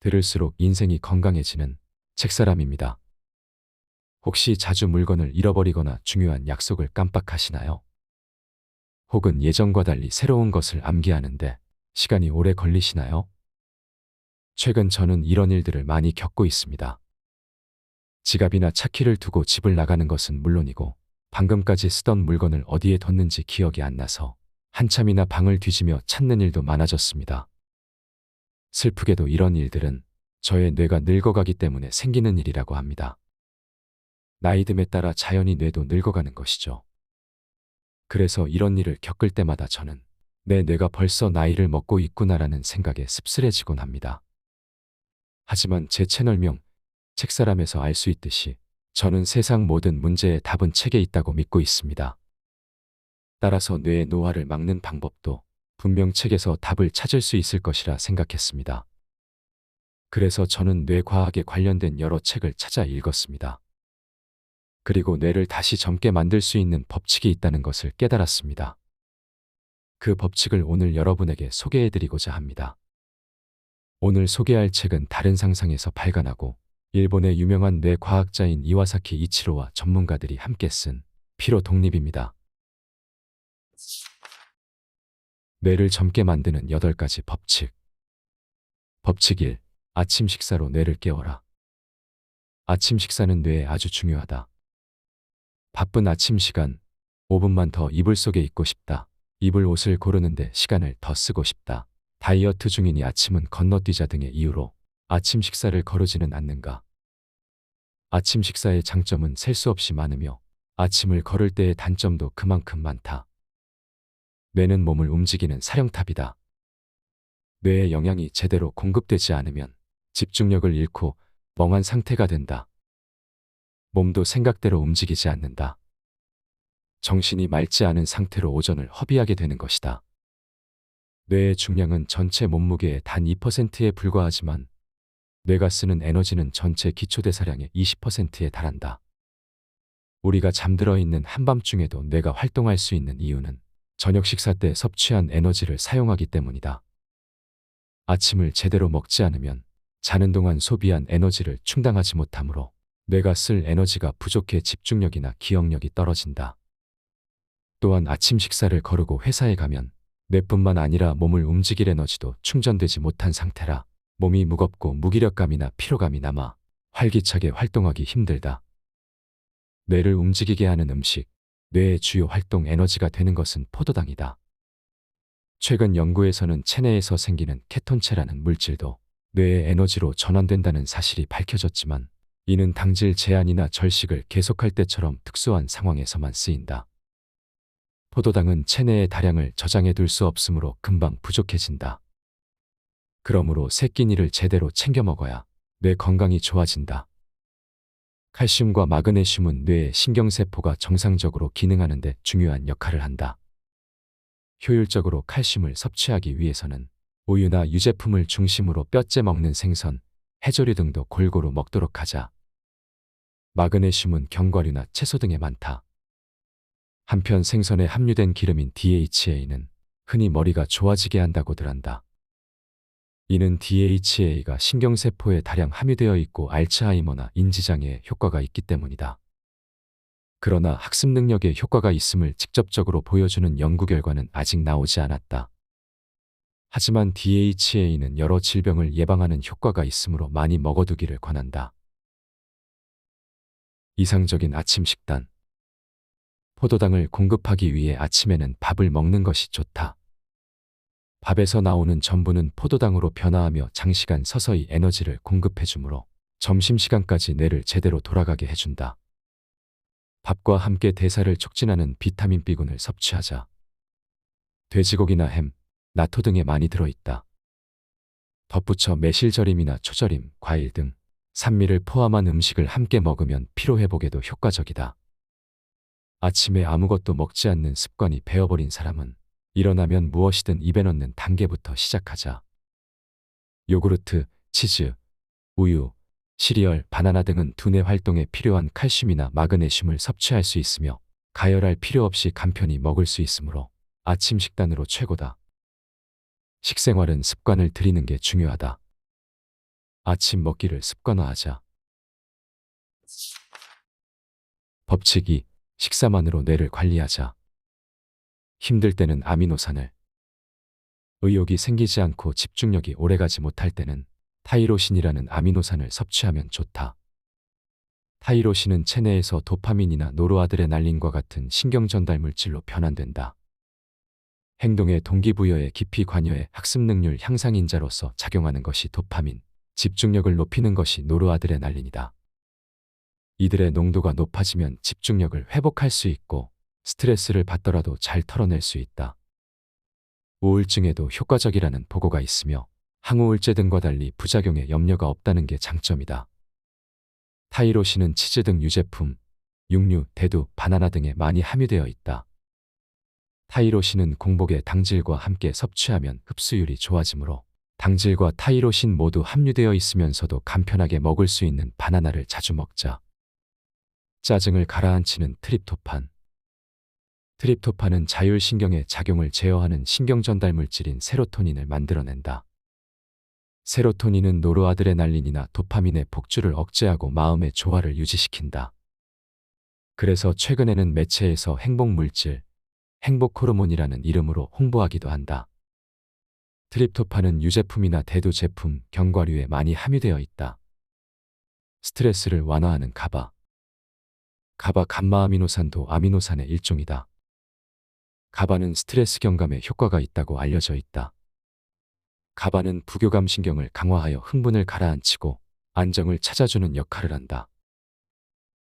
들을수록 인생이 건강해지는 책사람입니다. 혹시 자주 물건을 잃어버리거나 중요한 약속을 깜빡하시나요? 혹은 예전과 달리 새로운 것을 암기하는데 시간이 오래 걸리시나요? 최근 저는 이런 일들을 많이 겪고 있습니다. 지갑이나 차키를 두고 집을 나가는 것은 물론이고 방금까지 쓰던 물건을 어디에 뒀는지 기억이 안 나서 한참이나 방을 뒤지며 찾는 일도 많아졌습니다. 슬프게도 이런 일들은 저의 뇌가 늙어가기 때문에 생기는 일이라고 합니다. 나이듦에 따라 자연히 뇌도 늙어가는 것이죠. 그래서 이런 일을 겪을 때마다 저는 내 뇌가 벌써 나이를 먹고 있구나라는 생각에 씁쓸해지곤 합니다. 하지만 제 채널명 책사람에서 알 수 있듯이 저는 세상 모든 문제의 답은 책에 있다고 믿고 있습니다. 따라서 뇌의 노화를 막는 방법도 분명 책에서 답을 찾을 수 있을 것이라 생각했습니다. 그래서 저는 뇌과학에 관련된 여러 책을 찾아 읽었습니다. 그리고 뇌를 다시 젊게 만들 수 있는 법칙이 있다는 것을 깨달았습니다. 그 법칙을 오늘 여러분에게 소개해드리고자 합니다. 오늘 소개할 책은 다른 상상에서 발간하고 일본의 유명한 뇌과학자인 이와사키 이치로와 전문가들이 함께 쓴 피로 독립입니다. 뇌를 젊게 만드는 8가지 법칙. 법칙 1. 아침 식사로 뇌를 깨워라. 아침 식사는 뇌에 아주 중요하다. 바쁜 아침 시간, 5분만 더 이불 속에 있고 싶다. 입을 옷을 고르는데 시간을 더 쓰고 싶다. 다이어트 중이니 아침은 건너뛰자 등의 이유로 아침 식사를 거르지는 않는가. 아침 식사의 장점은 셀 수 없이 많으며 아침을 거를 때의 단점도 그만큼 많다. 뇌는 몸을 움직이는 사령탑이다. 뇌에 영양이 제대로 공급되지 않으면 집중력을 잃고 멍한 상태가 된다. 몸도 생각대로 움직이지 않는다. 정신이 맑지 않은 상태로 오전을 허비하게 되는 것이다. 뇌의 중량은 전체 몸무게의 단 2%에 불과하지만 뇌가 쓰는 에너지는 전체 기초대사량의 20%에 달한다. 우리가 잠들어 있는 한밤중에도 뇌가 활동할 수 있는 이유는 저녁 식사 때 섭취한 에너지를 사용하기 때문이다. 아침을 제대로 먹지 않으면 자는 동안 소비한 에너지를 충당하지 못하므로 뇌가 쓸 에너지가 부족해 집중력이나 기억력이 떨어진다. 또한 아침 식사를 거르고 회사에 가면 뇌뿐만 아니라 몸을 움직일 에너지도 충전되지 못한 상태라 몸이 무겁고 무기력감이나 피로감이 남아 활기차게 활동하기 힘들다. 뇌를 움직이게 하는 음식, 뇌의 주요 활동 에너지가 되는 것은 포도당이다. 최근 연구에서는 체내에서 생기는 케톤체라는 물질도 뇌의 에너지로 전환된다는 사실이 밝혀졌지만 이는 당질 제한이나 절식을 계속할 때처럼 특수한 상황에서만 쓰인다. 포도당은 체내의 다량을 저장해 둘 수 없으므로 금방 부족해진다. 그러므로 새 끼니를 제대로 챙겨 먹어야 뇌 건강이 좋아진다. 칼슘과 마그네슘은 뇌의 신경세포가 정상적으로 기능하는 데 중요한 역할을 한다. 효율적으로 칼슘을 섭취하기 위해서는 우유나 유제품을 중심으로 뼈째 먹는 생선, 해조류 등도 골고루 먹도록 하자. 마그네슘은 견과류나 채소 등에 많다. 한편 생선에 함유된 기름인 DHA는 흔히 머리가 좋아지게 한다고들 한다. 이는 DHA가 신경세포에 다량 함유되어 있고 알츠하이머나 인지장애에 효과가 있기 때문이다. 그러나 학습 능력에 효과가 있음을 직접적으로 보여주는 연구 결과는 아직 나오지 않았다. 하지만 DHA는 여러 질병을 예방하는 효과가 있으므로 많이 먹어두기를 권한다. 이상적인 아침 식단. 포도당을 공급하기 위해 아침에는 밥을 먹는 것이 좋다. 밥에서 나오는 전분은 포도당으로 변화하며 장시간 서서히 에너지를 공급해주므로 점심시간까지 뇌를 제대로 돌아가게 해준다. 밥과 함께 대사를 촉진하는 비타민 B군을 섭취하자. 돼지고기나 햄, 나토 등에 많이 들어있다. 덧붙여 매실절임이나 초절임, 과일 등 산미를 포함한 음식을 함께 먹으면 피로회복에도 효과적이다. 아침에 아무것도 먹지 않는 습관이 배어버린 사람은 일어나면 무엇이든 입에 넣는 단계부터 시작하자. 요구르트, 치즈, 우유, 시리얼, 바나나 등은 두뇌 활동에 필요한 칼슘이나 마그네슘을 섭취할 수 있으며 가열할 필요 없이 간편히 먹을 수 있으므로 아침 식단으로 최고다. 식생활은 습관을 들이는 게 중요하다. 아침 먹기를 습관화하자. 법칙 2. 식사만으로 뇌를 관리하자. 힘들 때는 아미노산을, 의욕이 생기지 않고 집중력이 오래가지 못할 때는 타이로신이라는 아미노산을 섭취하면 좋다. 타이로신은 체내에서 도파민이나 노르아드레날린과 같은 신경 전달 물질로 변환된다. 행동의 동기부여에 깊이 관여해 학습 능률 향상인자로서 작용하는 것이 도파민, 집중력을 높이는 것이 노르아드레날린이다. 이들의 농도가 높아지면 집중력을 회복할 수 있고 스트레스를 받더라도 잘 털어낼 수 있다. 우울증에도 효과적이라는 보고가 있으며 항우울제 등과 달리 부작용에 염려가 없다는 게 장점이다. 타이로신은 치즈 등 유제품, 육류, 대두, 바나나 등에 많이 함유되어 있다. 타이로신은 공복에 당질과 함께 섭취하면 흡수율이 좋아지므로 당질과 타이로신 모두 함유되어 있으면서도 간편하게 먹을 수 있는 바나나를 자주 먹자. 짜증을 가라앉히는 트립토판. 트립토판은 자율신경의 작용을 제어하는 신경전달 물질인 세로토닌을 만들어낸다. 세로토닌은 노르아드레날린이나 도파민의 폭주를 억제하고 마음의 조화를 유지시킨다. 그래서 최근에는 매체에서 행복물질, 행복호르몬이라는 이름으로 홍보하기도 한다. 트립토판은 유제품이나 대두 제품, 견과류에 많이 함유되어 있다. 스트레스를 완화하는 가바. 가바 감마아미노산도 아미노산의 일종이다. 가바는 스트레스 경감에 효과가 있다고 알려져 있다. 가바는 부교감 신경을 강화하여 흥분을 가라앉히고 안정을 찾아주는 역할을 한다.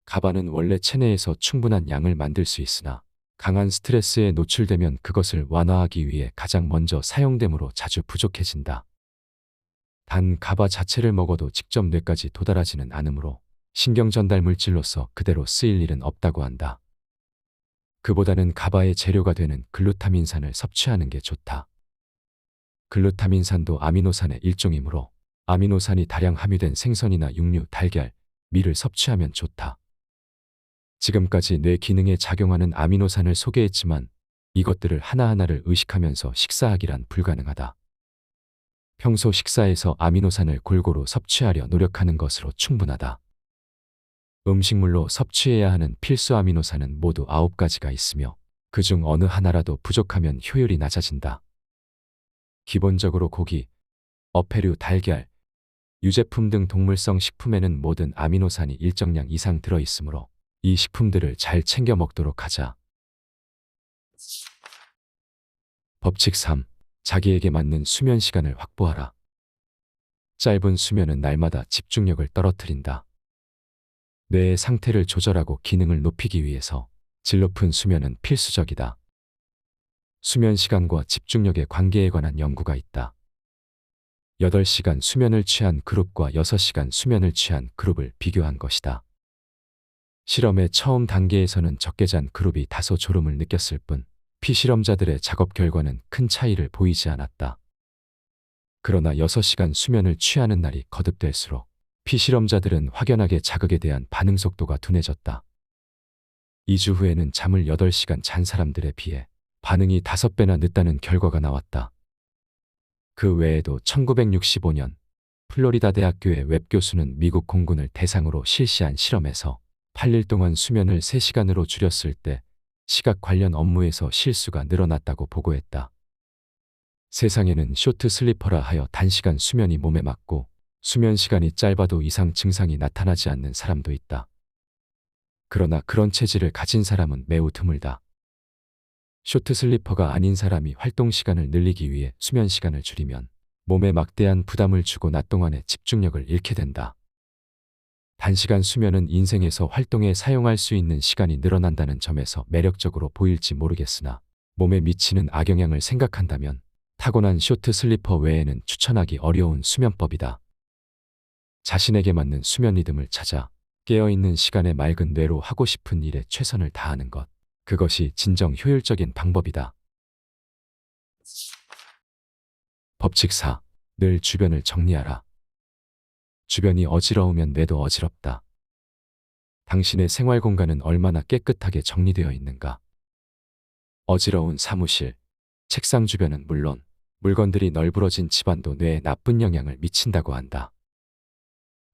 가바는 원래 체내에서 충분한 양을 만들 수 있으나 강한 스트레스에 노출되면 그것을 완화하기 위해 가장 먼저 사용되므로 자주 부족해진다. 단 가바 자체를 먹어도 직접 뇌까지 도달하지는 않으므로 신경 전달 물질로서 그대로 쓰일 일은 없다고 한다. 그보다는 가바의 재료가 되는 글루타민산을 섭취하는 게 좋다. 글루타민산도 아미노산의 일종이므로 아미노산이 다량 함유된 생선이나 육류, 달걀, 밀을 섭취하면 좋다. 지금까지 뇌 기능에 작용하는 아미노산을 소개했지만 이것들을 하나하나를 의식하면서 식사하기란 불가능하다. 평소 식사에서 아미노산을 골고루 섭취하려 노력하는 것으로 충분하다. 음식물로 섭취해야 하는 필수 아미노산은 모두 9가지가 있으며 그중 어느 하나라도 부족하면 효율이 낮아진다. 기본적으로 고기, 어패류, 달걀, 유제품 등 동물성 식품에는 모든 아미노산이 일정량 이상 들어있으므로 이 식품들을 잘 챙겨 먹도록 하자. 법칙 3. 자기에게 맞는 수면 시간을 확보하라. 짧은 수면은 날마다 집중력을 떨어뜨린다. 뇌의 상태를 조절하고 기능을 높이기 위해서 질 높은 수면은 필수적이다. 수면 시간과 집중력의 관계에 관한 연구가 있다. 8시간 수면을 취한 그룹과 6시간 수면을 취한 그룹을 비교한 것이다. 실험의 처음 단계에서는 적게 잔 그룹이 다소 졸음을 느꼈을 뿐 피실험자들의 작업 결과는 큰 차이를 보이지 않았다. 그러나 6시간 수면을 취하는 날이 거듭될수록 피실험자들은 확연하게 자극에 대한 반응 속도가 둔해졌다. 2주 후에는 잠을 8시간 잔 사람들에 비해 반응이 5배나 늦다는 결과가 나왔다. 그 외에도 1965년 플로리다 대학교의 웹 교수는 미국 공군을 대상으로 실시한 실험에서 8일 동안 수면을 3시간으로 줄였을 때 시각 관련 업무에서 실수가 늘어났다고 보고했다. 세상에는 쇼트 슬리퍼라 하여 단시간 수면이 몸에 맞고 수면 시간이 짧아도 이상 증상이 나타나지 않는 사람도 있다. 그러나 그런 체질을 가진 사람은 매우 드물다. 쇼트 슬리퍼가 아닌 사람이 활동 시간을 늘리기 위해 수면 시간을 줄이면 몸에 막대한 부담을 주고 낮 동안의 집중력을 잃게 된다. 단시간 수면은 인생에서 활동에 사용할 수 있는 시간이 늘어난다는 점에서 매력적으로 보일지 모르겠으나 몸에 미치는 악영향을 생각한다면 타고난 쇼트 슬리퍼 외에는 추천하기 어려운 수면법이다. 자신에게 맞는 수면 리듬을 찾아 깨어있는 시간에 맑은 뇌로 하고 싶은 일에 최선을 다하는 것. 그것이 진정 효율적인 방법이다. 법칙 4. 늘 주변을 정리하라. 주변이 어지러우면 뇌도 어지럽다. 당신의 생활 공간은 얼마나 깨끗하게 정리되어 있는가? 어지러운 사무실, 책상 주변은 물론 물건들이 널브러진 집안도 뇌에 나쁜 영향을 미친다고 한다.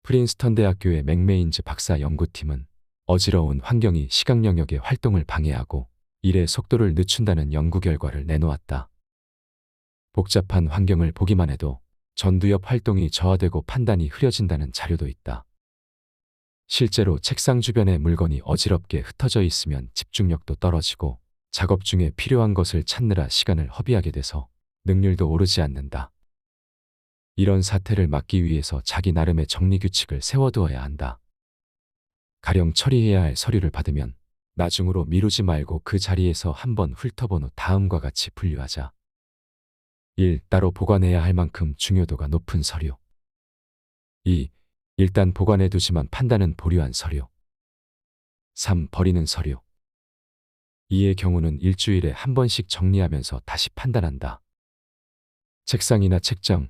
프린스턴 대학교의 맥메인즈 박사 연구팀은 어지러운 환경이 시각 영역의 활동을 방해하고 일의 속도를 늦춘다는 연구 결과를 내놓았다. 복잡한 환경을 보기만 해도 전두엽 활동이 저하되고 판단이 흐려진다는 자료도 있다. 실제로 책상 주변에 물건이 어지럽게 흩어져 있으면 집중력도 떨어지고 작업 중에 필요한 것을 찾느라 시간을 허비하게 돼서 능률도 오르지 않는다. 이런 사태를 막기 위해서 자기 나름의 정리 규칙을 세워두어야 한다. 가령 처리해야 할 서류를 받으면 나중으로 미루지 말고 그 자리에서 한번 훑어본 후 다음과 같이 분류하자. 1. 따로 보관해야 할 만큼 중요도가 높은 서류. 2. 일단 보관해두지만 판단은 보류한 서류. 3. 버리는 서류. 이의 경우는 일주일에 한 번씩 정리하면서 다시 판단한다. 책상이나 책장,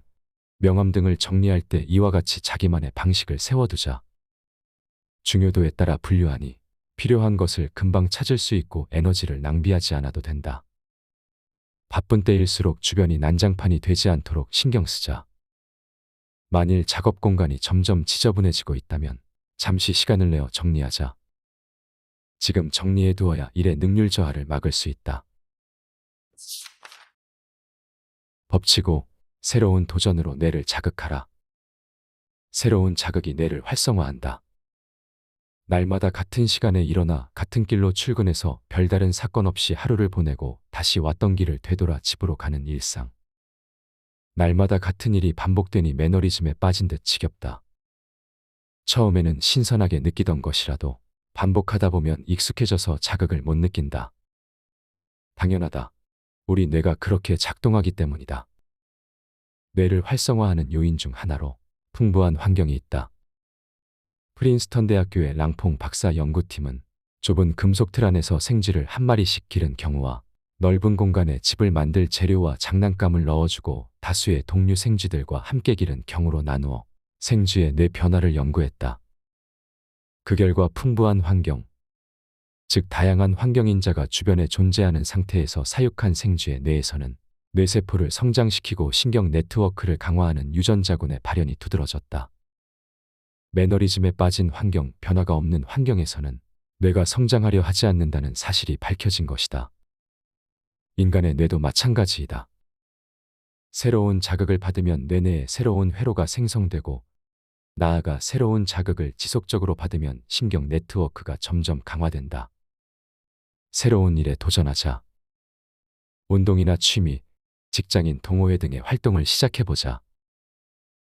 명함 등을 정리할 때 이와 같이 자기만의 방식을 세워두자. 중요도에 따라 분류하니 필요한 것을 금방 찾을 수 있고 에너지를 낭비하지 않아도 된다. 바쁜 때일수록 주변이 난장판이 되지 않도록 신경 쓰자. 만일 작업 공간이 점점 지저분해지고 있다면 잠시 시간을 내어 정리하자. 지금 정리해두어야 일의 능률 저하를 막을 수 있다. 법칙 5. 새로운 도전으로 뇌를 자극하라. 새로운 자극이 뇌를 활성화한다. 날마다 같은 시간에 일어나 같은 길로 출근해서 별다른 사건 없이 하루를 보내고 다시 왔던 길을 되돌아 집으로 가는 일상. 날마다 같은 일이 반복되니 매너리즘에 빠진 듯 지겹다. 처음에는 신선하게 느끼던 것이라도 반복하다 보면 익숙해져서 자극을 못 느낀다. 당연하다. 우리 뇌가 그렇게 작동하기 때문이다. 뇌를 활성화하는 요인 중 하나로 풍부한 환경이 있다. 프린스턴 대학교의 랑퐁 박사 연구팀은 좁은 금속 틀 안에서 생쥐를 한 마리씩 기른 경우와 넓은 공간에 집을 만들 재료와 장난감을 넣어주고 다수의 동류 생쥐들과 함께 기른 경우로 나누어 생쥐의 뇌 변화를 연구했다. 그 결과 풍부한 환경, 즉 다양한 환경인자가 주변에 존재하는 상태에서 사육한 생쥐의 뇌에서는 뇌세포를 성장시키고 신경 네트워크를 강화하는 유전자군의 발현이 두드러졌다. 매너리즘에 빠진 환경, 변화가 없는 환경에서는 뇌가 성장하려 하지 않는다는 사실이 밝혀진 것이다. 인간의 뇌도 마찬가지이다. 새로운 자극을 받으면 뇌내에 새로운 회로가 생성되고 나아가 새로운 자극을 지속적으로 받으면 신경 네트워크가 점점 강화된다. 새로운 일에 도전하자. 운동이나 취미, 직장인 동호회 등의 활동을 시작해보자.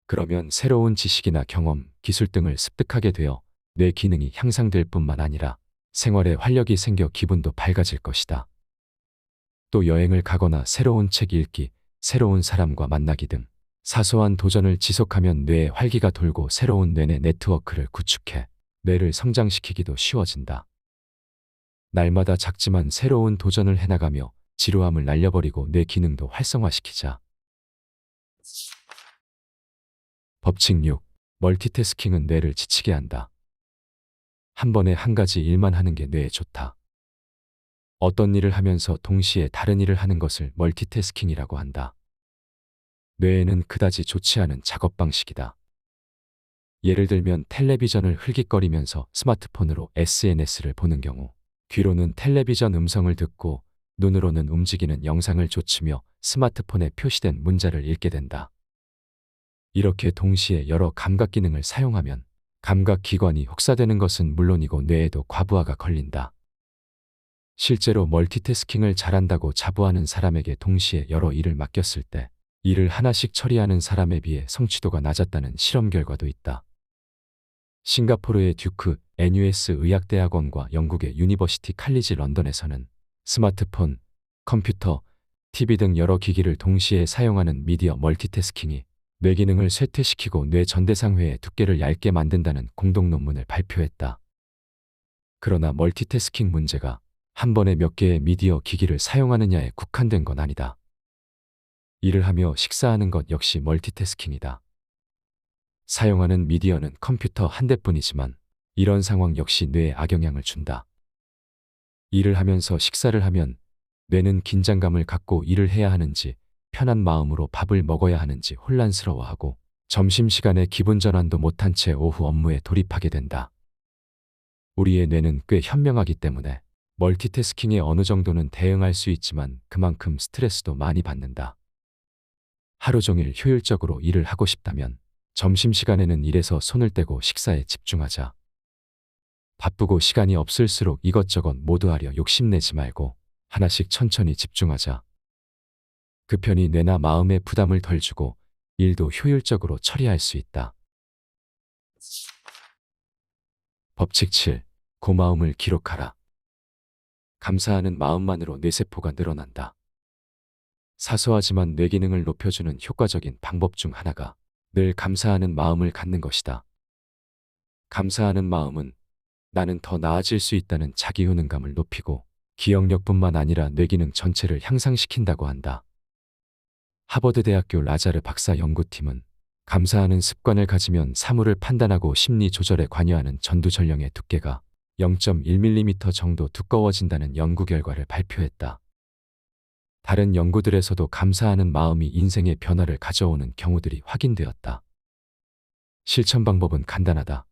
그러면 새로운 지식이나 경험, 기술 등을 습득하게 되어 뇌 기능이 향상될 뿐만 아니라 생활에 활력이 생겨 기분도 밝아질 것이다. 또 여행을 가거나 새로운 책 읽기, 새로운 사람과 만나기 등 사소한 도전을 지속하면 뇌에 활기가 돌고 새로운 뇌내 네트워크를 구축해 뇌를 성장시키기도 쉬워진다. 날마다 작지만 새로운 도전을 해나가며 지루함을 날려버리고 뇌 기능도 활성화시키자. 법칙 6. 멀티태스킹은 뇌를 지치게 한다. 한 번에 한 가지 일만 하는 게 뇌에 좋다. 어떤 일을 하면서 동시에 다른 일을 하는 것을 멀티태스킹이라고 한다. 뇌에는 그다지 좋지 않은 작업 방식이다. 예를 들면 텔레비전을 흘깃거리면서 스마트폰으로 SNS를 보는 경우 귀로는 텔레비전 음성을 듣고 눈으로는 움직이는 영상을 좇으며 스마트폰에 표시된 문자를 읽게 된다. 이렇게 동시에 여러 감각 기능을 사용하면 감각 기관이 혹사되는 것은 물론이고 뇌에도 과부하가 걸린다. 실제로 멀티태스킹을 잘한다고 자부하는 사람에게 동시에 여러 일을 맡겼을 때 일을 하나씩 처리하는 사람에 비해 성취도가 낮았다는 실험 결과도 있다. 싱가포르의 듀크 NUS 의학대학원과 영국의 유니버시티 칼리지 런던에서는 스마트폰, 컴퓨터, TV 등 여러 기기를 동시에 사용하는 미디어 멀티태스킹이 뇌 기능을 쇠퇴시키고 뇌 전대상회의 두께를 얇게 만든다는 공동 논문을 발표했다. 그러나 멀티태스킹 문제가 한 번에 몇 개의 미디어 기기를 사용하느냐에 국한된 건 아니다. 일을 하며 식사하는 것 역시 멀티태스킹이다. 사용하는 미디어는 컴퓨터 한 대뿐이지만 이런 상황 역시 뇌에 악영향을 준다. 일을 하면서 식사를 하면 뇌는 긴장감을 갖고 일을 해야 하는지 편한 마음으로 밥을 먹어야 하는지 혼란스러워하고 점심시간에 기분 전환도 못한 채 오후 업무에 돌입하게 된다. 우리의 뇌는 꽤 현명하기 때문에 멀티태스킹에 어느 정도는 대응할 수 있지만 그만큼 스트레스도 많이 받는다. 하루 종일 효율적으로 일을 하고 싶다면 점심시간에는 일에서 손을 떼고 식사에 집중하자. 바쁘고 시간이 없을수록 이것저것 모두 하려 욕심내지 말고 하나씩 천천히 집중하자. 그 편이 뇌나 마음에 부담을 덜 주고 일도 효율적으로 처리할 수 있다. 법칙 7. 고마움을 기록하라. 감사하는 마음만으로 뇌세포가 늘어난다. 사소하지만 뇌 기능을 높여주는 효과적인 방법 중 하나가 늘 감사하는 마음을 갖는 것이다. 감사하는 마음은 나는 더 나아질 수 있다는 자기 효능감을 높이고 기억력뿐만 아니라 뇌 기능 전체를 향상시킨다고 한다. 하버드 대학교 라자르 박사 연구팀은 감사하는 습관을 가지면 사물을 판단하고 심리 조절에 관여하는 전두 전령의 두께가 0.1mm 정도 두꺼워진다는 연구 결과를 발표했다. 다른 연구들에서도 감사하는 마음이 인생의 변화를 가져오는 경우들이 확인되었다. 실천 방법은 간단하다.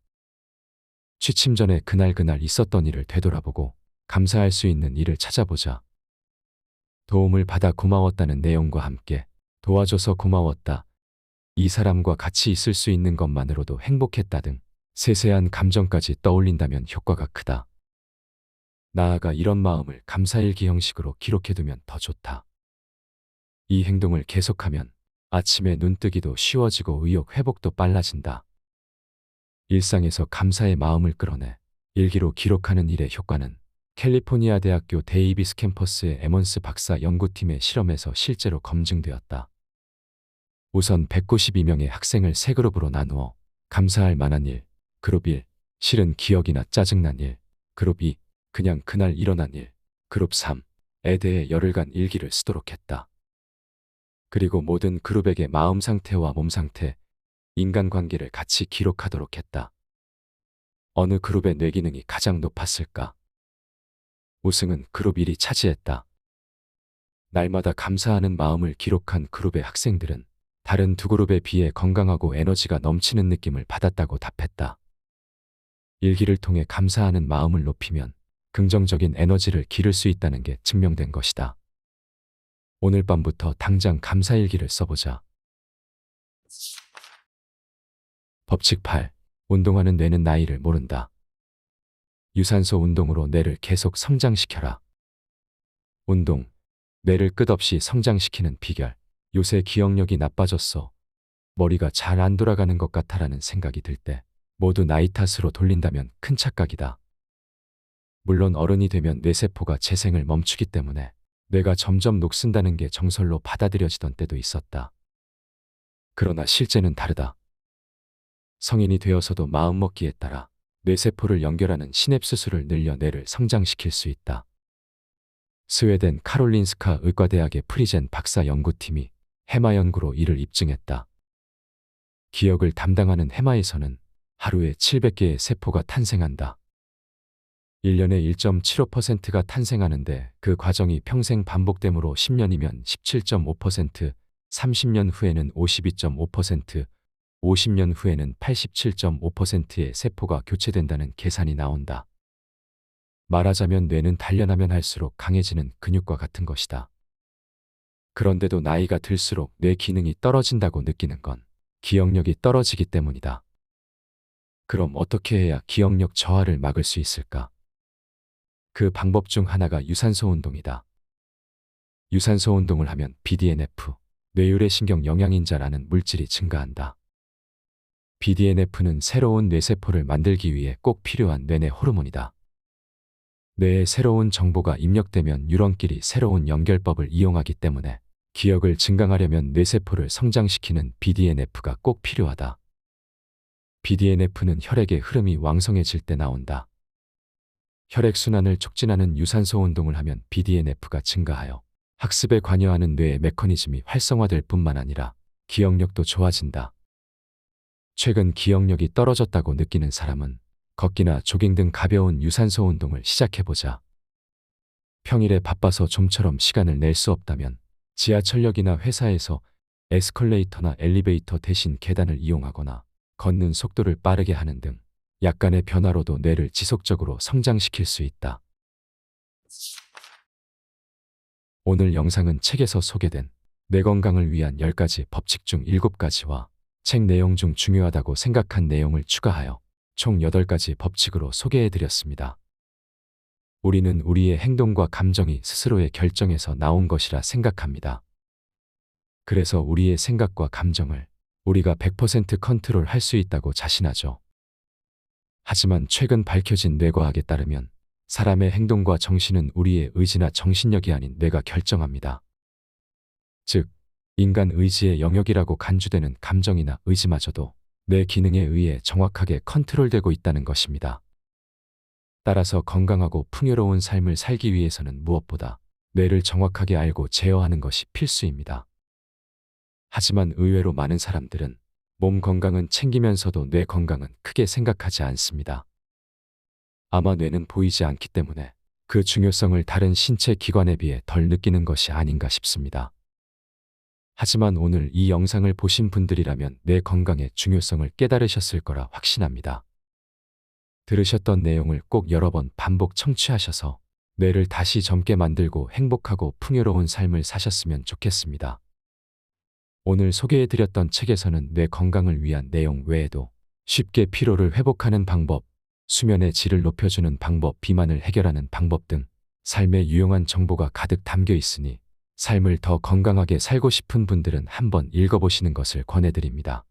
취침 전에 그날 있었던 일을 되돌아보고 감사할 수 있는 일을 찾아보자. 도움을 받아 고마웠다는 내용과 함께 도와줘서 고마웠다, 이 사람과 같이 있을 수 있는 것만으로도 행복했다 등 세세한 감정까지 떠올린다면 효과가 크다. 나아가 이런 마음을 감사일기 형식으로 기록해두면 더 좋다. 이 행동을 계속하면 아침에 눈뜨기도 쉬워지고 의욕 회복도 빨라진다. 일상에서 감사의 마음을 끌어내 일기로 기록하는 일의 효과는 캘리포니아 대학교 데이비스 캠퍼스의 에먼스 박사 연구팀의 실험에서 실제로 검증되었다. 우선 192명의 학생을 세 그룹으로 나누어 감사할 만한 일, 그룹 1, 싫은 기억이나 짜증난 일, 그룹 2, 그냥 그날 일어난 일, 그룹 3에 대해 열흘간 일기를 쓰도록 했다. 그리고 모든 그룹에게 마음 상태와 몸 상태, 인간관계를 같이 기록하도록 했다. 어느 그룹의 뇌 기능이 가장 높았을까? 우승은 그룹 1이 차지했다. 날마다 감사하는 마음을 기록한 그룹의 학생들은 다른 두 그룹에 비해 건강하고 에너지가 넘치는 느낌을 받았다고 답했다. 일기를 통해 감사하는 마음을 높이면 긍정적인 에너지를 기를 수 있다는 게 증명된 것이다. 오늘 밤부터 당장 감사일기를 써보자. 법칙 8. 운동하는 뇌는 나이를 모른다. 유산소 운동으로 뇌를 계속 성장시켜라. 운동, 뇌를 끝없이 성장시키는 비결. 요새 기억력이 나빠졌어. 머리가 잘 안 돌아가는 것 같아라는 생각이 들 때 모두 나이 탓으로 돌린다면 큰 착각이다. 물론 어른이 되면 뇌세포가 재생을 멈추기 때문에 뇌가 점점 녹슨다는 게 정설로 받아들여지던 때도 있었다. 그러나 실제는 다르다. 성인이 되어서도 마음먹기에 따라 뇌세포를 연결하는 시냅스수를 늘려 뇌를 성장시킬 수 있다. 스웨덴 카롤린스카 의과대학의 프리젠 박사 연구팀이 해마 연구로 이를 입증했다. 기억을 담당하는 해마에서는 하루에 700개의 세포가 탄생한다. 1년에 1.75%가 탄생하는데 그 과정이 평생 반복되므로 10년이면 17.5%, 30년 후에는 52.5%, 50년 후에는 87.5%의 세포가 교체된다는 계산이 나온다. 말하자면 뇌는 단련하면 할수록 강해지는 근육과 같은 것이다. 그런데도 나이가 들수록 뇌 기능이 떨어진다고 느끼는 건 기억력이 떨어지기 때문이다. 그럼 어떻게 해야 기억력 저하를 막을 수 있을까? 그 방법 중 하나가 유산소 운동이다. 유산소 운동을 하면 BDNF, 뇌율의 신경 영양인자라는 물질이 증가한다. BDNF는 새로운 뇌세포를 만들기 위해 꼭 필요한 뇌내 호르몬이다. 뇌에 새로운 정보가 입력되면 뉴런끼리 새로운 연결법을 이용하기 때문에 기억을 증강하려면 뇌세포를 성장시키는 BDNF가 꼭 필요하다. BDNF는 혈액의 흐름이 왕성해질 때 나온다. 혈액순환을 촉진하는 유산소 운동을 하면 BDNF가 증가하여 학습에 관여하는 뇌의 메커니즘이 활성화될 뿐만 아니라 기억력도 좋아진다. 최근 기억력이 떨어졌다고 느끼는 사람은 걷기나 조깅 등 가벼운 유산소 운동을 시작해보자. 평일에 바빠서 좀처럼 시간을 낼 수 없다면 지하철역이나 회사에서 에스컬레이터나 엘리베이터 대신 계단을 이용하거나 걷는 속도를 빠르게 하는 등 약간의 변화로도 뇌를 지속적으로 성장시킬 수 있다. 오늘 영상은 책에서 소개된 뇌 건강을 위한 10가지 법칙 중 7가지와 책 내용 중 중요하다고 생각한 내용을 추가하여 총 8가지 법칙으로 소개해드렸습니다. 우리는 우리의 행동과 감정이 스스로의 결정에서 나온 것이라 생각합니다. 그래서 우리의 생각과 감정을 우리가 100% 컨트롤할 수 있다고 자신하죠. 하지만 최근 밝혀진 뇌과학에 따르면 사람의 행동과 정신은 우리의 의지나 정신력이 아닌 뇌가 결정합니다. 즉, 인간 의지의 영역이라고 간주되는 감정이나 의지마저도 뇌 기능에 의해 정확하게 컨트롤되고 있다는 것입니다. 따라서 건강하고 풍요로운 삶을 살기 위해서는 무엇보다 뇌를 정확하게 알고 제어하는 것이 필수입니다. 하지만 의외로 많은 사람들은 몸 건강은 챙기면서도 뇌 건강은 크게 생각하지 않습니다. 아마 뇌는 보이지 않기 때문에 그 중요성을 다른 신체 기관에 비해 덜 느끼는 것이 아닌가 싶습니다. 하지만 오늘 이 영상을 보신 분들이라면 뇌 건강의 중요성을 깨달으셨을 거라 확신합니다. 들으셨던 내용을 꼭 여러 번 반복 청취하셔서 뇌를 다시 젊게 만들고 행복하고 풍요로운 삶을 사셨으면 좋겠습니다. 오늘 소개해드렸던 책에서는 뇌 건강을 위한 내용 외에도 쉽게 피로를 회복하는 방법, 수면의 질을 높여주는 방법, 비만을 해결하는 방법 등 삶에 유용한 정보가 가득 담겨 있으니 삶을 더 건강하게 살고 싶은 분들은 한번 읽어보시는 것을 권해드립니다.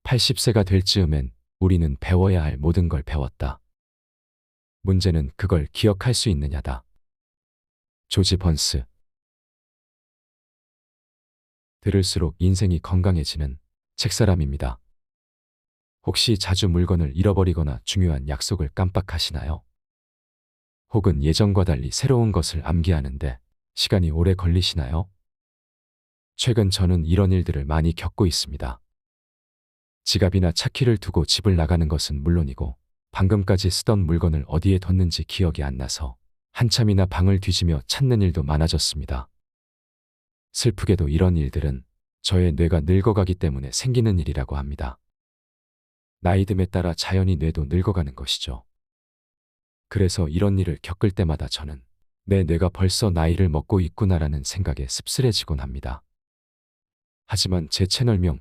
80세가 될 즈음엔 우리는 배워야 할 모든 걸 배웠다. 문제는 그걸 기억할 수 있느냐다. 조지 번스. 들을수록 인생이 건강해지는 책사람입니다. 혹시 자주 물건을 잃어버리거나 중요한 약속을 깜빡하시나요? 혹은 예전과 달리 새로운 것을 암기하는데 시간이 오래 걸리시나요? 최근 저는 이런 일들을 많이 겪고 있습니다. 지갑이나 차키를 두고 집을 나가는 것은 물론이고 방금까지 쓰던 물건을 어디에 뒀는지 기억이 안 나서 한참이나 방을 뒤지며 찾는 일도 많아졌습니다. 슬프게도 이런 일들은 저의 뇌가 늙어가기 때문에 생기는 일이라고 합니다. 나이듦에 따라 자연히 뇌도 늙어가는 것이죠. 그래서 이런 일을 겪을 때마다 저는 내 뇌가 벌써 나이를 먹고 있구나라는 생각에 씁쓸해지곤 합니다. 하지만 제 채널명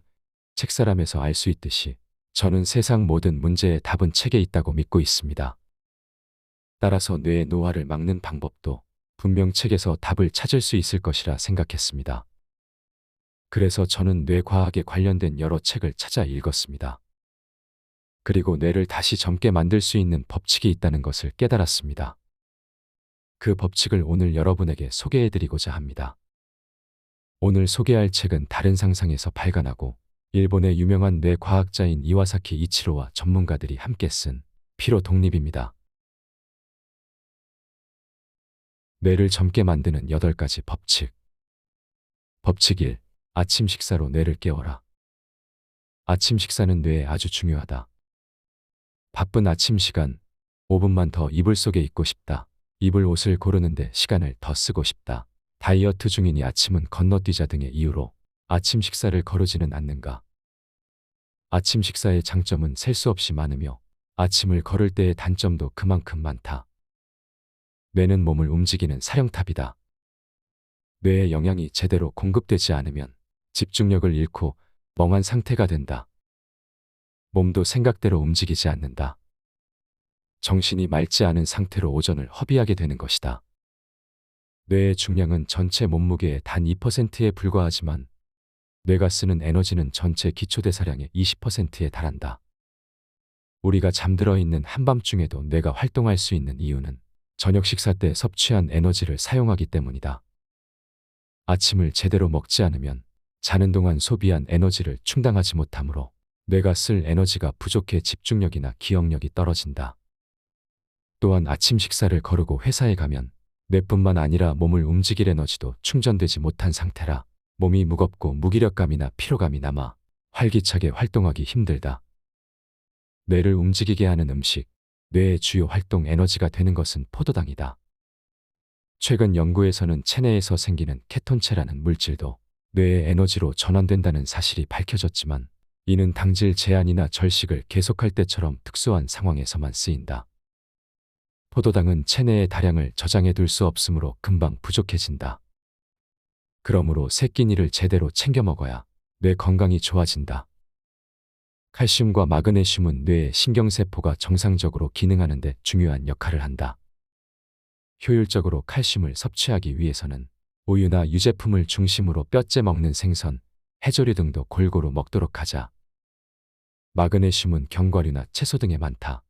책사람에서 알 수 있듯이 저는 세상 모든 문제의 답은 책에 있다고 믿고 있습니다. 따라서 뇌의 노화를 막는 방법도 분명 책에서 답을 찾을 수 있을 것이라 생각했습니다. 그래서 저는 뇌과학에 관련된 여러 책을 찾아 읽었습니다. 그리고 뇌를 다시 젊게 만들 수 있는 법칙이 있다는 것을 깨달았습니다. 그 법칙을 오늘 여러분에게 소개해드리고자 합니다. 오늘 소개할 책은 다른 상상에서 발간하고 일본의 유명한 뇌과학자인 이와사키 이치로와 전문가들이 함께 쓴 피로 독립입니다. 뇌를 젊게 만드는 8가지 법칙. 법칙 1. 아침 식사로 뇌를 깨워라. 아침 식사는 뇌에 아주 중요하다. 바쁜 아침 시간, 5분만 더 이불 속에 있고 싶다. 입을 옷을 고르는데 시간을 더 쓰고 싶다. 다이어트 중이니 아침은 건너뛰자 등의 이유로 아침 식사를 거르지는 않는가. 아침 식사의 장점은 셀 수 없이 많으며 아침을 걸을 때의 단점도 그만큼 많다. 뇌는 몸을 움직이는 사령탑이다. 뇌에 영양이 제대로 공급되지 않으면 집중력을 잃고 멍한 상태가 된다. 몸도 생각대로 움직이지 않는다. 정신이 맑지 않은 상태로 오전을 허비하게 되는 것이다. 뇌의 중량은 전체 몸무게의 단 2%에 불과하지만 뇌가 쓰는 에너지는 전체 기초대사량의 20%에 달한다. 우리가 잠들어 있는 한밤중에도 뇌가 활동할 수 있는 이유는 저녁 식사 때 섭취한 에너지를 사용하기 때문이다. 아침을 제대로 먹지 않으면 자는 동안 소비한 에너지를 충당하지 못하므로 뇌가 쓸 에너지가 부족해 집중력이나 기억력이 떨어진다. 또한 아침 식사를 거르고 회사에 가면 뇌뿐만 아니라 몸을 움직일 에너지도 충전되지 못한 상태라 몸이 무겁고 무기력감이나 피로감이 남아 활기차게 활동하기 힘들다. 뇌를 움직이게 하는 음식, 뇌의 주요 활동 에너지가 되는 것은 포도당이다. 최근 연구에서는 체내에서 생기는 케톤체라는 물질도 뇌의 에너지로 전환된다는 사실이 밝혀졌지만 이는 당질 제한이나 절식을 계속할 때처럼 특수한 상황에서만 쓰인다. 포도당은 체내의 다량을 저장해 둘 수 없으므로 금방 부족해진다. 그러므로 새 끼니를 제대로 챙겨 먹어야 뇌 건강이 좋아진다. 칼슘과 마그네슘은 뇌의 신경세포가 정상적으로 기능하는 데 중요한 역할을 한다. 효율적으로 칼슘을 섭취하기 위해서는 우유나 유제품을 중심으로 뼈째 먹는 생선, 해조류 등도 골고루 먹도록 하자. 마그네슘은 견과류나 채소 등에 많다.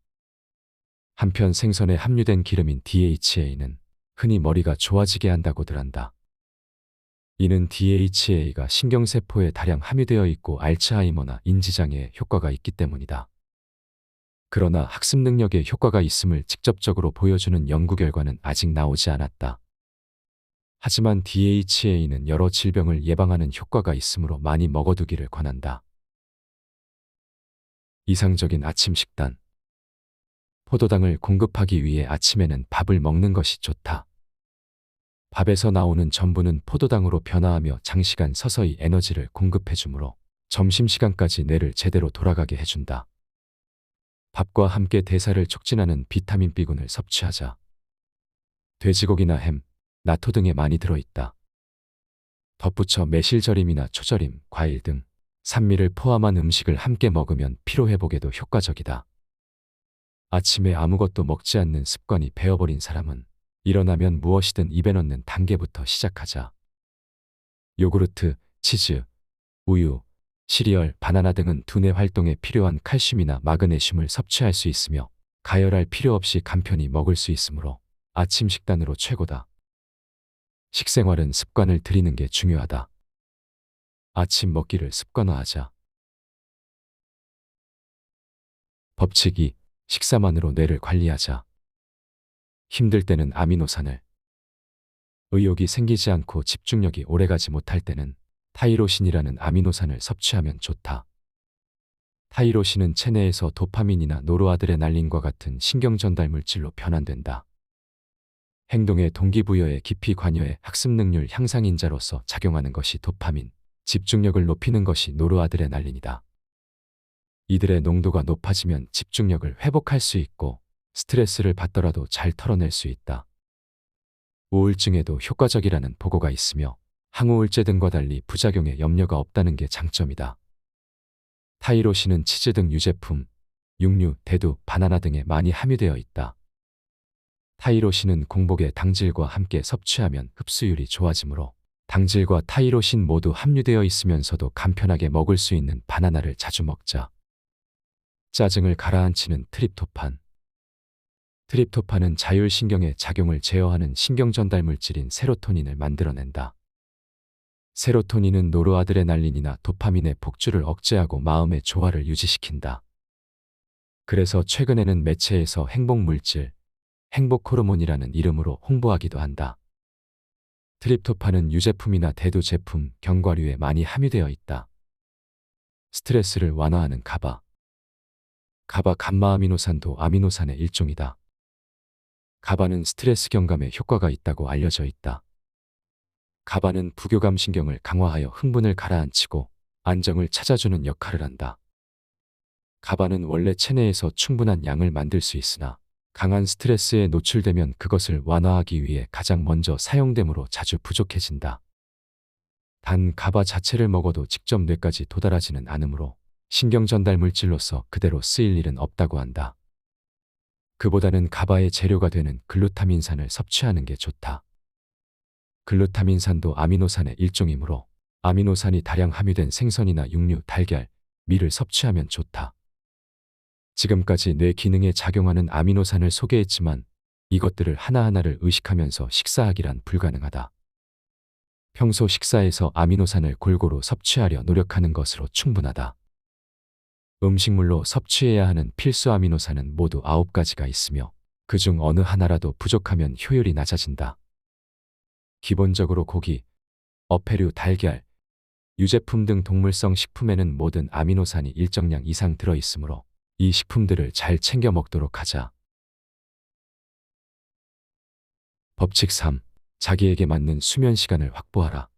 한편 생선에 함유된 기름인 DHA는 흔히 머리가 좋아지게 한다고들 한다. 이는 DHA가 신경세포에 다량 함유되어 있고 알츠하이머나 인지장애에 효과가 있기 때문이다. 그러나 학습 능력에 효과가 있음을 직접적으로 보여주는 연구 결과는 아직 나오지 않았다. 하지만 DHA는 여러 질병을 예방하는 효과가 있으므로 많이 먹어두기를 권한다. 이상적인 아침 식단. 포도당을 공급하기 위해 아침에는 밥을 먹는 것이 좋다. 밥에서 나오는 전분은 포도당으로 변화하며 장시간 서서히 에너지를 공급해주므로 점심시간까지 뇌를 제대로 돌아가게 해준다. 밥과 함께 대사를 촉진하는 비타민 B군을 섭취하자. 돼지고기나 햄, 나토 등에 많이 들어있다. 덧붙여 매실절임이나 초절임, 과일 등 산미를 포함한 음식을 함께 먹으면 피로회복에도 효과적이다. 아침에 아무것도 먹지 않는 습관이 배어버린 사람은 일어나면 무엇이든 입에 넣는 단계부터 시작하자. 요구르트, 치즈, 우유, 시리얼, 바나나 등은 두뇌 활동에 필요한 칼슘이나 마그네슘을 섭취할 수 있으며 가열할 필요 없이 간편히 먹을 수 있으므로 아침 식단으로 최고다. 식생활은 습관을 들이는 게 중요하다. 아침 먹기를 습관화하자. 법칙 2. 식사만으로 뇌를 관리하자. 힘들 때는 아미노산을, 의욕이 생기지 않고 집중력이 오래가지 못할 때는 타이로신이라는 아미노산을 섭취하면 좋다. 타이로신은 체내에서 도파민이나 노르아드레날린과 같은 신경전달 물질로 변환된다. 행동의 동기부여에 깊이 관여해 학습 능률 향상인자로서 작용하는 것이 도파민, 집중력을 높이는 것이 노르아드레날린이다. 이들의 농도가 높아지면 집중력을 회복할 수 있고 스트레스를 받더라도 잘 털어낼 수 있다. 우울증에도 효과적이라는 보고가 있으며 항우울제 등과 달리 부작용에 염려가 없다는 게 장점이다. 타이로신은 치즈 등 유제품, 육류, 대두, 바나나 등에 많이 함유되어 있다. 타이로신은 공복에 당질과 함께 섭취하면 흡수율이 좋아지므로 당질과 타이로신 모두 함유되어 있으면서도 간편하게 먹을 수 있는 바나나를 자주 먹자. 짜증을 가라앉히는 트립토판. 트립토판은 자율신경의 작용을 제어하는 신경전달 물질인 세로토닌을 만들어낸다. 세로토닌은 노르아드레날린이나 도파민의 폭주를 억제하고 마음의 조화를 유지시킨다. 그래서 최근에는 매체에서 행복물질, 행복호르몬이라는 이름으로 홍보하기도 한다. 트립토판은 유제품이나 대두 제품, 견과류에 많이 함유되어 있다. 스트레스를 완화하는 가바. 가바 감마아미노산도 아미노산의 일종이다. 가바는 스트레스 경감에 효과가 있다고 알려져 있다. 가바는 부교감 신경을 강화하여 흥분을 가라앉히고 안정을 찾아주는 역할을 한다. 가바는 원래 체내에서 충분한 양을 만들 수 있으나 강한 스트레스에 노출되면 그것을 완화하기 위해 가장 먼저 사용되므로 자주 부족해진다. 단 가바 자체를 먹어도 직접 뇌까지 도달하지는 않으므로 신경전달 물질로서 그대로 쓰일 일은 없다고 한다. 그보다는 가바의 재료가 되는 글루타민산을 섭취하는 게 좋다. 글루타민산도 아미노산의 일종이므로 아미노산이 다량 함유된 생선이나 육류, 달걀, 밀을 섭취하면 좋다. 지금까지 뇌 기능에 작용하는 아미노산을 소개했지만 이것들을 하나하나를 의식하면서 식사하기란 불가능하다. 평소 식사에서 아미노산을 골고루 섭취하려 노력하는 것으로 충분하다. 음식물로 섭취해야 하는 필수 아미노산은 모두 9가지가 있으며 그중 어느 하나라도 부족하면 효율이 낮아진다. 기본적으로 고기, 어패류, 달걀, 유제품 등 동물성 식품에는 모든 아미노산이 일정량 이상 들어있으므로 이 식품들을 잘 챙겨 먹도록 하자. 법칙 3. 자기에게 맞는 수면 시간을 확보하라.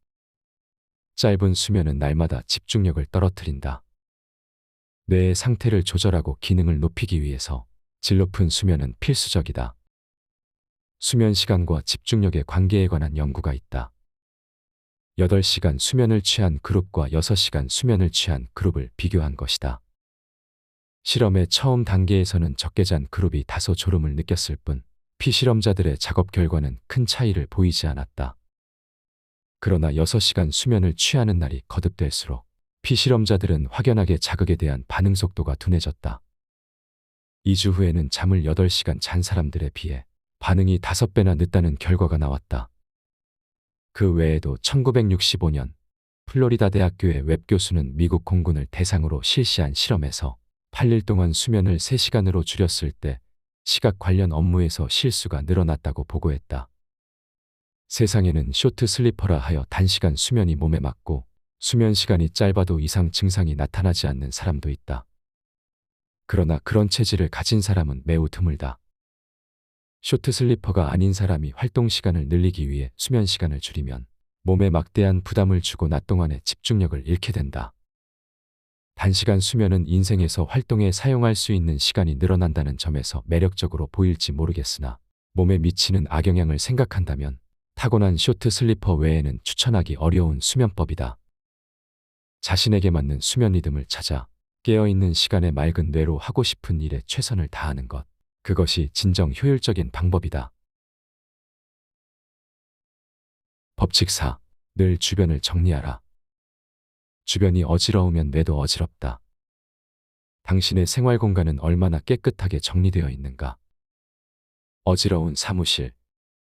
짧은 수면은 날마다 집중력을 떨어뜨린다. 뇌의 상태를 조절하고 기능을 높이기 위해서 질 높은 수면은 필수적이다. 수면 시간과 집중력의 관계에 관한 연구가 있다. 8시간 수면을 취한 그룹과 6시간 수면을 취한 그룹을 비교한 것이다. 실험의 처음 단계에서는 적게 잔 그룹이 다소 졸음을 느꼈을 뿐 피실험자들의 작업 결과는 큰 차이를 보이지 않았다. 그러나 6시간 수면을 취하는 날이 거듭될수록 피실험자들은 확연하게 자극에 대한 반응 속도가 둔해졌다. 2주 후에는 잠을 8시간 잔 사람들에 비해 반응이 5배나 늦다는 결과가 나왔다. 그 외에도 1965년 플로리다 대학교의 웹 교수는 미국 공군을 대상으로 실시한 실험에서 8일 동안 수면을 3시간으로 줄였을 때 시각 관련 업무에서 실수가 늘어났다고 보고했다. 세상에는 쇼트 슬리퍼라 하여 단시간 수면이 몸에 맞고 수면 시간이 짧아도 이상 증상이 나타나지 않는 사람도 있다. 그러나 그런 체질을 가진 사람은 매우 드물다. 쇼트 슬리퍼가 아닌 사람이 활동 시간을 늘리기 위해 수면 시간을 줄이면 몸에 막대한 부담을 주고 낮 동안의 집중력을 잃게 된다. 단시간 수면은 인생에서 활동에 사용할 수 있는 시간이 늘어난다는 점에서 매력적으로 보일지 모르겠으나 몸에 미치는 악영향을 생각한다면 타고난 쇼트 슬리퍼 외에는 추천하기 어려운 수면법이다. 자신에게 맞는 수면 리듬을 찾아 깨어있는 시간에 맑은 뇌로 하고 싶은 일에 최선을 다하는 것. 그것이 진정 효율적인 방법이다. 법칙 4. 늘 주변을 정리하라. 주변이 어지러우면 뇌도 어지럽다. 당신의 생활 공간은 얼마나 깨끗하게 정리되어 있는가? 어지러운 사무실,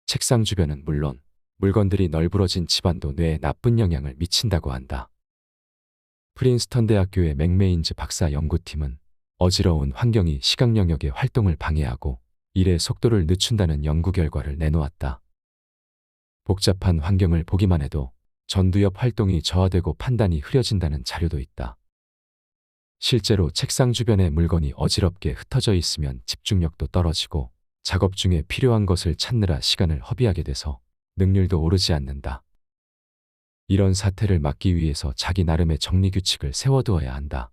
책상 주변은 물론 물건들이 널브러진 집안도 뇌에 나쁜 영향을 미친다고 한다. 프린스턴 대학교의 맥메인즈 박사 연구팀은 어지러운 환경이 시각 영역의 활동을 방해하고 일의 속도를 늦춘다는 연구 결과를 내놓았다. 복잡한 환경을 보기만 해도 전두엽 활동이 저하되고 판단이 흐려진다는 자료도 있다. 실제로 책상 주변에 물건이 어지럽게 흩어져 있으면 집중력도 떨어지고 작업 중에 필요한 것을 찾느라 시간을 허비하게 돼서 능률도 오르지 않는다. 이런 사태를 막기 위해서 자기 나름의 정리 규칙을 세워두어야 한다.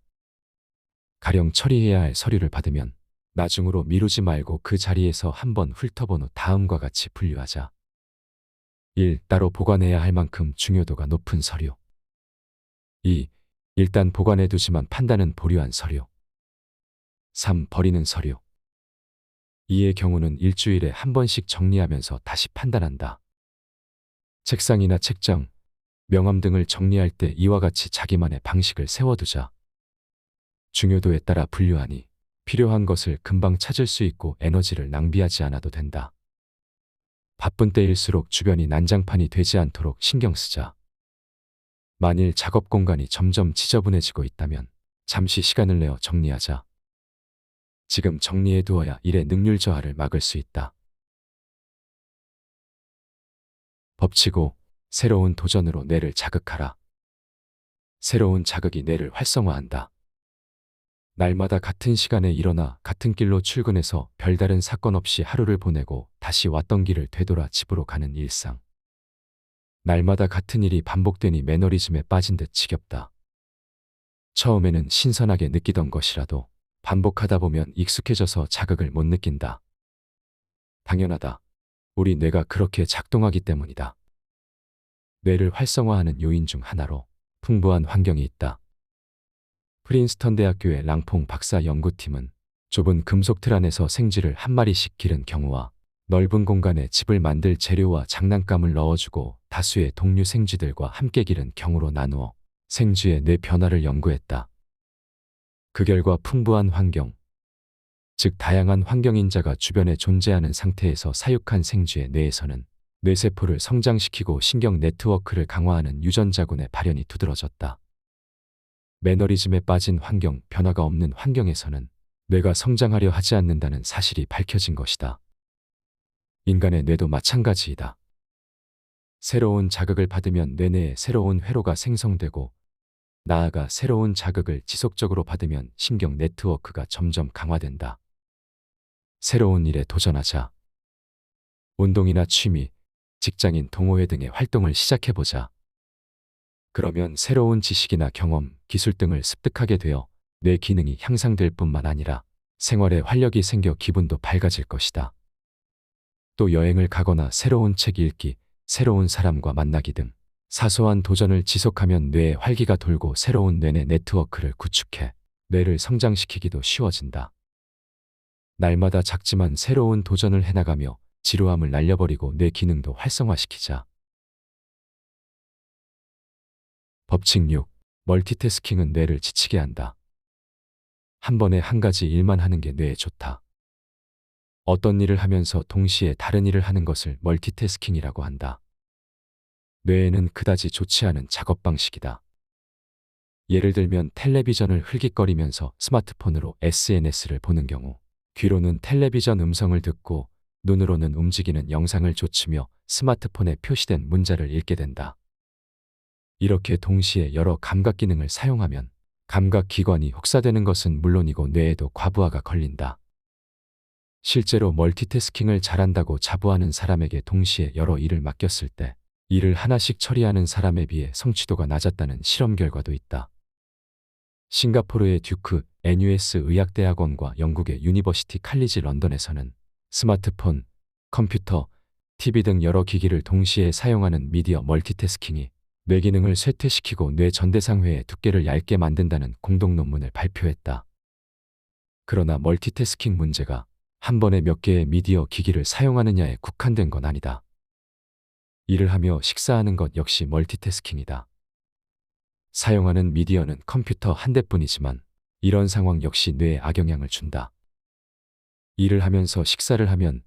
가령 처리해야 할 서류를 받으면 나중으로 미루지 말고 그 자리에서 한번 훑어본 후 다음과 같이 분류하자. 1. 따로 보관해야 할 만큼 중요도가 높은 서류. 2. 일단 보관해두지만 판단은 보류한 서류. 3. 버리는 서류. 이의 경우는 일주일에 한 번씩 정리하면서 다시 판단한다. 책상이나 책장, 명함 등을 정리할 때 이와 같이 자기만의 방식을 세워두자. 중요도에 따라 분류하니 필요한 것을 금방 찾을 수 있고 에너지를 낭비하지 않아도 된다. 바쁜 때일수록 주변이 난장판이 되지 않도록 신경 쓰자. 만일 작업 공간이 점점 지저분해지고 있다면 잠시 시간을 내어 정리하자. 지금 정리해 두어야 일의 능률 저하를 막을 수 있다. 법칙 5. 새로운 도전으로 뇌를 자극하라. 새로운 자극이 뇌를 활성화한다. 날마다 같은 시간에 일어나 같은 길로 출근해서 별다른 사건 없이 하루를 보내고 다시 왔던 길을 되돌아 집으로 가는 일상. 날마다 같은 일이 반복되니 매너리즘에 빠진 듯 지겹다. 처음에는 신선하게 느끼던 것이라도 반복하다 보면 익숙해져서 자극을 못 느낀다. 당연하다. 우리 뇌가 그렇게 작동하기 때문이다. 뇌를 활성화하는 요인 중 하나로 풍부한 환경이 있다. 프린스턴 대학교의 랑퐁 박사 연구팀은 좁은 금속 틀 안에서 생쥐를 한 마리씩 기른 경우와 넓은 공간에 집을 만들 재료와 장난감을 넣어주고 다수의 동류 생쥐들과 함께 기른 경우로 나누어 생쥐의 뇌 변화를 연구했다. 그 결과 풍부한 환경, 즉 다양한 환경인자가 주변에 존재하는 상태에서 사육한 생쥐의 뇌에서는 뇌세포를 성장시키고 신경 네트워크를 강화하는 유전자군의 발현이 두드러졌다. 매너리즘에 빠진 환경, 변화가 없는 환경에서는 뇌가 성장하려 하지 않는다는 사실이 밝혀진 것이다. 인간의 뇌도 마찬가지이다. 새로운 자극을 받으면 뇌내에 새로운 회로가 생성되고 나아가 새로운 자극을 지속적으로 받으면 신경 네트워크가 점점 강화된다. 새로운 일에 도전하자. 운동이나 취미, 직장인 동호회 등의 활동을 시작해보자. 그러면 새로운 지식이나 경험, 기술 등을 습득하게 되어 뇌 기능이 향상될 뿐만 아니라 생활에 활력이 생겨 기분도 밝아질 것이다. 또 여행을 가거나 새로운 책 읽기, 새로운 사람과 만나기 등 사소한 도전을 지속하면 뇌에 활기가 돌고 새로운 뇌내 네트워크를 구축해 뇌를 성장시키기도 쉬워진다. 날마다 작지만 새로운 도전을 해나가며 지루함을 날려버리고 뇌 기능도 활성화시키자. 법칙 6. 멀티태스킹은 뇌를 지치게 한다. 한 번에 한 가지 일만 하는 게 뇌에 좋다. 어떤 일을 하면서 동시에 다른 일을 하는 것을 멀티태스킹이라고 한다. 뇌에는 그다지 좋지 않은 작업 방식이다. 예를 들면 텔레비전을 흘깃거리면서 스마트폰으로 SNS를 보는 경우, 귀로는 텔레비전 음성을 듣고 눈으로는 움직이는 영상을 좇으며 스마트폰에 표시된 문자를 읽게 된다. 이렇게 동시에 여러 감각 기능을 사용하면 감각 기관이 혹사되는 것은 물론이고 뇌에도 과부하가 걸린다. 실제로 멀티태스킹을 잘한다고 자부하는 사람에게 동시에 여러 일을 맡겼을 때 일을 하나씩 처리하는 사람에 비해 성취도가 낮았다는 실험 결과도 있다. 싱가포르의 듀크 NUS 의학대학원과 영국의 유니버시티 칼리지 런던에서는 스마트폰, 컴퓨터, TV 등 여러 기기를 동시에 사용하는 미디어 멀티태스킹이 뇌 기능을 쇠퇴시키고 뇌 전대상회의 두께를 얇게 만든다는 공동 논문을 발표했다. 그러나 멀티태스킹 문제가 한 번에 몇 개의 미디어 기기를 사용하느냐에 국한된 건 아니다. 일을 하며 식사하는 것 역시 멀티태스킹이다. 사용하는 미디어는 컴퓨터 한 대뿐이지만 이런 상황 역시 뇌에 악영향을 준다. 일을 하면서 식사를 하면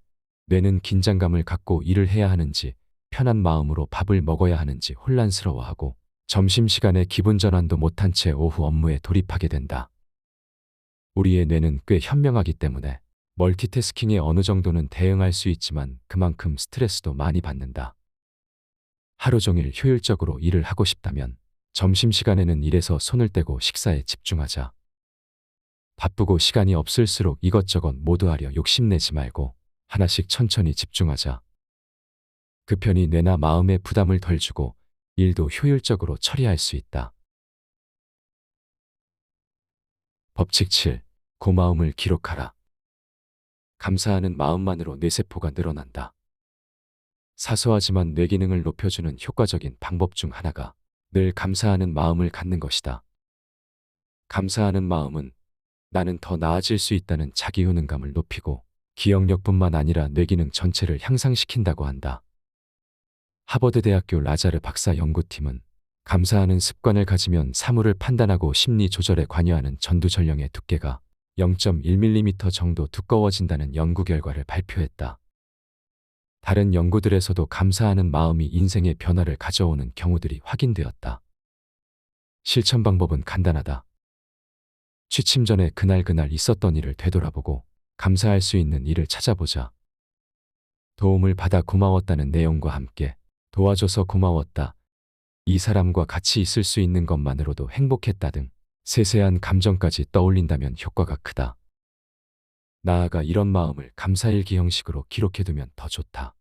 뇌는 긴장감을 갖고 일을 해야 하는지 편한 마음으로 밥을 먹어야 하는지 혼란스러워하고 점심시간에 기분 전환도 못한 채 오후 업무에 돌입하게 된다. 우리의 뇌는 꽤 현명하기 때문에 멀티태스킹에 어느 정도는 대응할 수 있지만 그만큼 스트레스도 많이 받는다. 하루 종일 효율적으로 일을 하고 싶다면 점심시간에는 일에서 손을 떼고 식사에 집중하자. 바쁘고 시간이 없을수록 이것저것 모두 하려 욕심내지 말고 하나씩 천천히 집중하자. 그 편이 뇌나 마음에 부담을 덜 주고 일도 효율적으로 처리할 수 있다. 법칙 7. 고마움을 기록하라. 감사하는 마음만으로 뇌세포가 늘어난다. 사소하지만 뇌 기능을 높여주는 효과적인 방법 중 하나가 늘 감사하는 마음을 갖는 것이다. 감사하는 마음은 나는 더 나아질 수 있다는 자기 효능감을 높이고 기억력뿐만 아니라 뇌 기능 전체를 향상시킨다고 한다. 하버드 대학교 라자르 박사 연구팀은 감사하는 습관을 가지면 사물을 판단하고 심리 조절에 관여하는 전두 전령의 두께가 0.1mm 정도 두꺼워진다는 연구 결과를 발표했다. 다른 연구들에서도 감사하는 마음이 인생의 변화를 가져오는 경우들이 확인되었다. 실천 방법은 간단하다. 취침 전에 그날 있었던 일을 되돌아보고 감사할 수 있는 일을 찾아보자. 도움을 받아 고마웠다는 내용과 함께 도와줘서 고마웠다. 이 사람과 같이 있을 수 있는 것만으로도 행복했다 등 세세한 감정까지 떠올린다면 효과가 크다. 나아가 이런 마음을 감사일기 형식으로 기록해두면 더 좋다.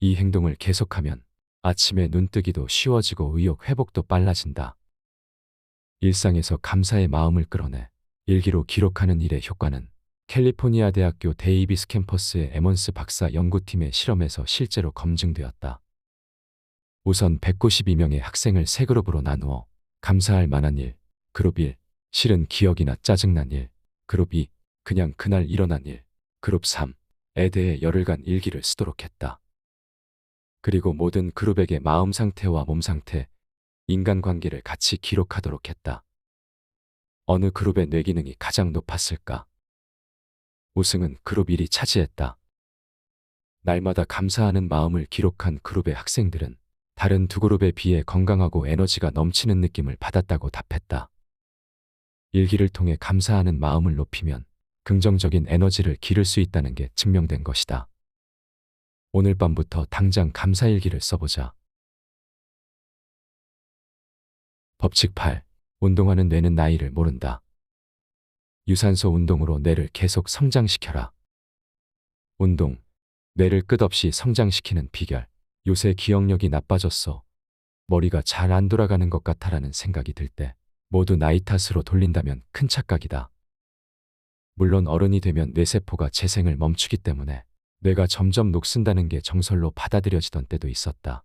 이 행동을 계속하면 아침에 눈뜨기도 쉬워지고 의욕 회복도 빨라진다. 일상에서 감사의 마음을 끌어내 일기로 기록하는 일의 효과는 캘리포니아 대학교 데이비스 캠퍼스의 에먼스 박사 연구팀의 실험에서 실제로 검증되었다. 우선 192명의 학생을 세 그룹으로 나누어 감사할 만한 일, 그룹 1, 싫은 기억이나 짜증난 일, 그룹 2, 그냥 그날 일어난 일, 그룹 3에 대해 열흘간 일기를 쓰도록 했다. 그리고 모든 그룹에게 마음 상태와 몸 상태, 인간관계를 같이 기록하도록 했다. 어느 그룹의 뇌 기능이 가장 높았을까? 우승은 그룹 1이 차지했다. 날마다 감사하는 마음을 기록한 그룹의 학생들은 다른 두 그룹에 비해 건강하고 에너지가 넘치는 느낌을 받았다고 답했다. 일기를 통해 감사하는 마음을 높이면 긍정적인 에너지를 기를 수 있다는 게 증명된 것이다. 오늘 밤부터 당장 감사일기를 써보자. 법칙 8. 운동하는 뇌는 나이를 모른다. 유산소 운동으로 뇌를 계속 성장시켜라. 운동, 뇌를 끝없이 성장시키는 비결. 요새 기억력이 나빠졌어. 머리가 잘 안 돌아가는 것 같아라는 생각이 들 때 모두 나이 탓으로 돌린다면 큰 착각이다. 물론 어른이 되면 뇌세포가 재생을 멈추기 때문에 뇌가 점점 녹슨다는 게 정설로 받아들여지던 때도 있었다.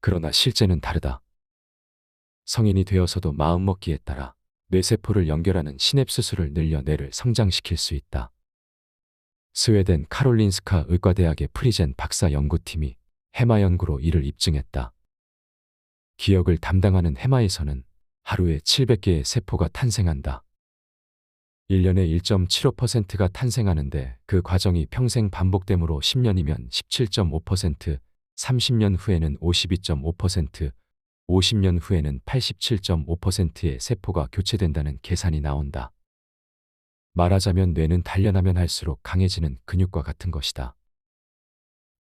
그러나 실제는 다르다. 성인이 되어서도 마음먹기에 따라 뇌세포를 연결하는 시냅스수를 늘려 뇌를 성장시킬 수 있다. 스웨덴 카롤린스카 의과대학의 프리젠 박사 연구팀이 해마 연구로 이를 입증했다. 기억을 담당하는 해마에서는 하루에 700개의 세포가 탄생한다. 1년에 1.75%가 탄생하는데 그 과정이 평생 반복되므로 10년이면 17.5%, 30년 후에는 52.5%, 50년 후에는 87.5%의 세포가 교체된다는 계산이 나온다. 말하자면 뇌는 단련하면 할수록 강해지는 근육과 같은 것이다.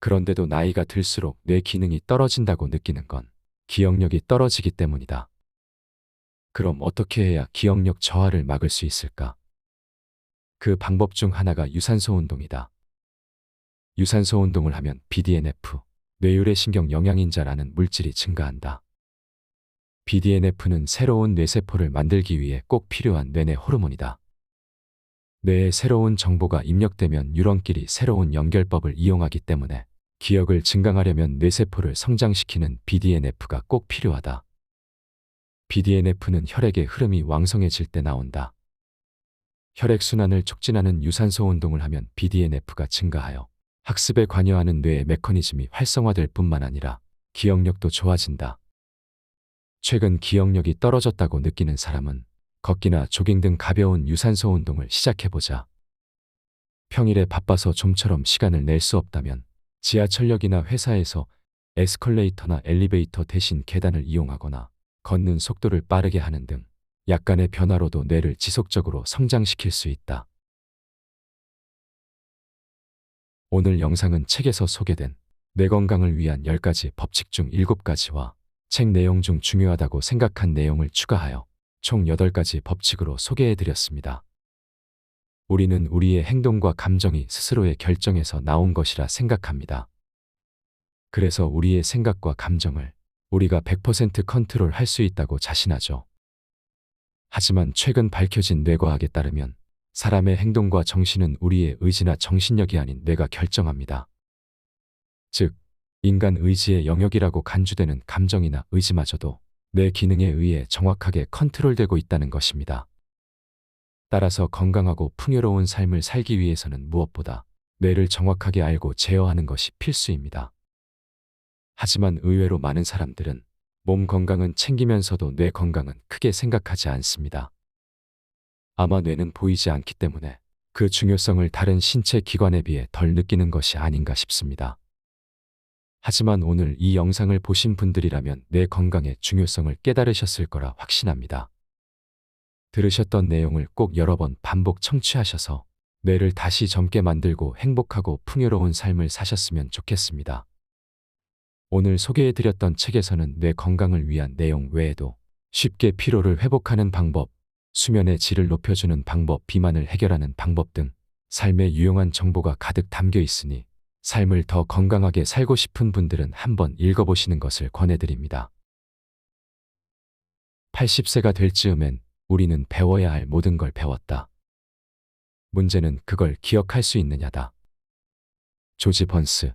그런데도 나이가 들수록 뇌 기능이 떨어진다고 느끼는 건 기억력이 떨어지기 때문이다. 그럼 어떻게 해야 기억력 저하를 막을 수 있을까? 그 방법 중 하나가 유산소 운동이다. 유산소 운동을 하면 BDNF, 뇌율의 신경 영양인자라는 물질이 증가한다. BDNF는 새로운 뇌세포를 만들기 위해 꼭 필요한 뇌내 호르몬이다. 뇌에 새로운 정보가 입력되면 뉴런끼리 새로운 연결법을 이용하기 때문에 기억을 증강하려면 뇌세포를 성장시키는 BDNF가 꼭 필요하다. BDNF는 혈액의 흐름이 왕성해질 때 나온다. 혈액순환을 촉진하는 유산소 운동을 하면 BDNF가 증가하여 학습에 관여하는 뇌의 메커니즘이 활성화될 뿐만 아니라 기억력도 좋아진다. 최근 기억력이 떨어졌다고 느끼는 사람은 걷기나 조깅 등 가벼운 유산소 운동을 시작해보자. 평일에 바빠서 좀처럼 시간을 낼 수 없다면 지하철역이나 회사에서 에스컬레이터나 엘리베이터 대신 계단을 이용하거나 걷는 속도를 빠르게 하는 등 약간의 변화로도 뇌를 지속적으로 성장시킬 수 있다. 오늘 영상은 책에서 소개된 뇌 건강을 위한 10가지 법칙 중 7가지와 책 내용 중 중요하다고 생각한 내용을 추가하여 총 8가지 법칙으로 소개해드렸습니다. 우리는 우리의 행동과 감정이 스스로의 결정에서 나온 것이라 생각합니다. 그래서 우리의 생각과 감정을 우리가 100% 컨트롤할 수 있다고 자신하죠. 하지만 최근 밝혀진 뇌과학에 따르면 사람의 행동과 정신은 우리의 의지나 정신력이 아닌 뇌가 결정합니다. 즉, 인간 의지의 영역이라고 간주되는 감정이나 의지마저도 뇌 기능에 의해 정확하게 컨트롤되고 있다는 것입니다. 따라서 건강하고 풍요로운 삶을 살기 위해서는 무엇보다 뇌를 정확하게 알고 제어하는 것이 필수입니다. 하지만 의외로 많은 사람들은 몸 건강은 챙기면서도 뇌 건강은 크게 생각하지 않습니다. 아마 뇌는 보이지 않기 때문에 그 중요성을 다른 신체 기관에 비해 덜 느끼는 것이 아닌가 싶습니다. 하지만 오늘 이 영상을 보신 분들이라면 뇌 건강의 중요성을 깨달으셨을 거라 확신합니다. 들으셨던 내용을 꼭 여러 번 반복 청취하셔서 뇌를 다시 젊게 만들고 행복하고 풍요로운 삶을 사셨으면 좋겠습니다. 오늘 소개해드렸던 책에서는 뇌 건강을 위한 내용 외에도 쉽게 피로를 회복하는 방법, 수면의 질을 높여주는 방법, 비만을 해결하는 방법 등 삶에 유용한 정보가 가득 담겨 있으니 삶을 더 건강하게 살고 싶은 분들은 한번 읽어보시는 것을 권해드립니다. 80세가 될 즈음엔 우리는 배워야 할 모든 걸 배웠다. 문제는 그걸 기억할 수 있느냐다. 조지 번스